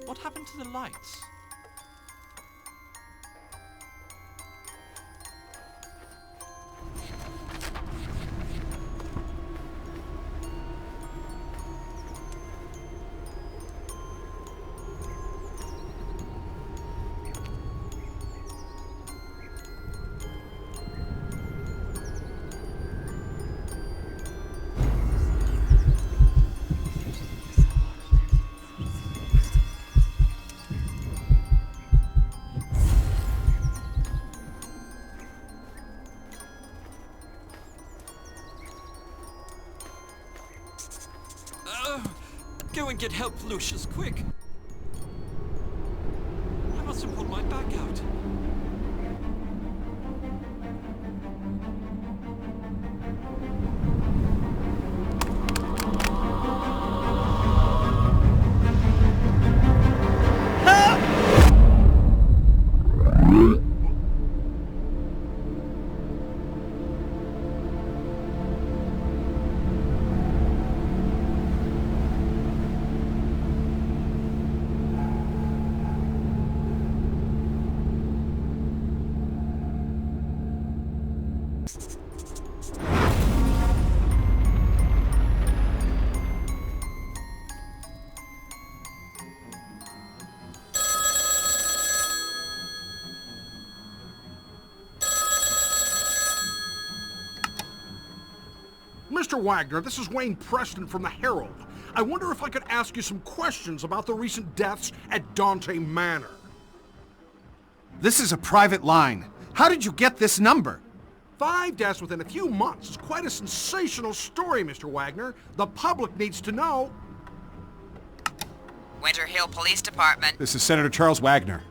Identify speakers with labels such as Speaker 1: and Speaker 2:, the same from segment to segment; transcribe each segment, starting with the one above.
Speaker 1: What happened to the lights? Go and get help, Lucius, quick! I must have pulled my back out.
Speaker 2: Mr. Wagner, this is Wayne Preston from the Herald. I wonder if I could ask you some questions about the recent deaths at Dante Manor.
Speaker 3: This is a private line. How did you get this number?
Speaker 2: 5 deaths within a few months is quite a sensational story, Mr. Wagner. The public needs to know.
Speaker 4: Winter Hill Police Department.
Speaker 3: This is Senator Charles Wagner.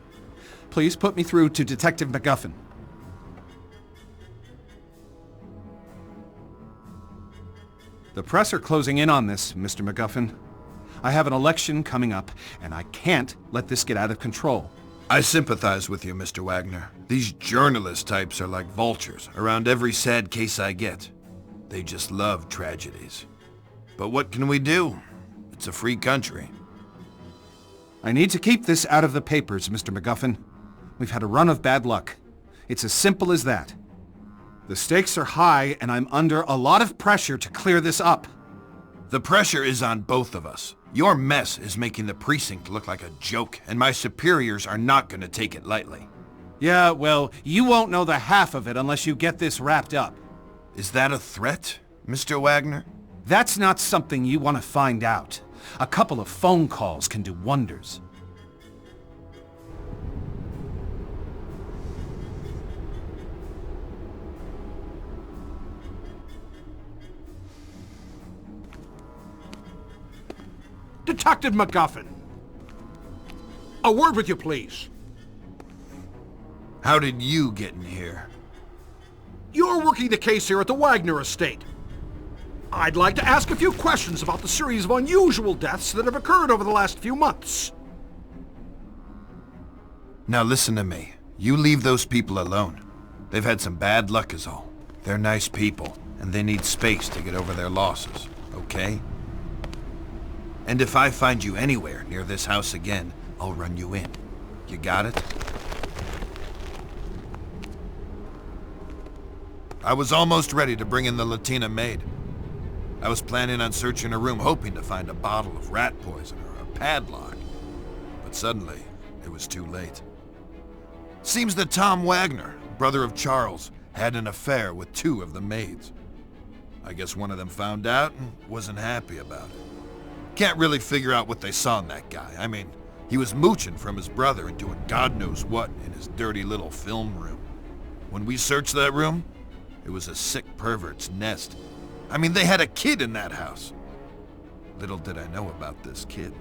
Speaker 3: Please put me through to Detective McGuffin. The press are closing in on this, Mr. McGuffin. I have an election coming up, and I can't let this get out of control.
Speaker 5: I sympathize with you, Mr. Wagner. These journalist types are like vultures around every sad case I get. They just love tragedies. But what can we do? It's a free country.
Speaker 3: I need to keep this out of the papers, Mr. McGuffin. We've had a run of bad luck. It's as simple as that. The stakes are high, and I'm under a lot of pressure to clear this up.
Speaker 5: The pressure is on both of us. Your mess is making the precinct look like a joke, and my superiors are not going to take it lightly.
Speaker 3: Yeah, well, you won't know the half of it unless you get this wrapped up.
Speaker 5: Is that a threat, Mr. Wagner?
Speaker 3: That's not something you want to find out. A couple of phone calls can do wonders.
Speaker 2: Detective McGuffin. A word with you, please.
Speaker 5: How did you get in here?
Speaker 2: You're working the case here at the Wagner estate. I'd like to ask a few questions about the series of unusual deaths that have occurred over the last few months.
Speaker 5: Now listen to me. You leave those people alone. They've had some bad luck is all. They're nice people, and they need space to get over their losses, okay? And if I find you anywhere near this house again, I'll run you in. You got it? I was almost ready to bring in the Latina maid. I was planning on searching her room, hoping to find a bottle of rat poison or a padlock. But suddenly, it was too late. Seems that Tom Wagner, brother of Charles, had an affair with 2 of the maids. I guess one of them found out and wasn't happy about it. Can't really figure out what they saw in that guy. I mean, he was mooching from his brother and doing God knows what in his dirty little film room. When we searched that room, it was a sick pervert's nest. I mean, they had a kid in that house. Little did I know about this kid.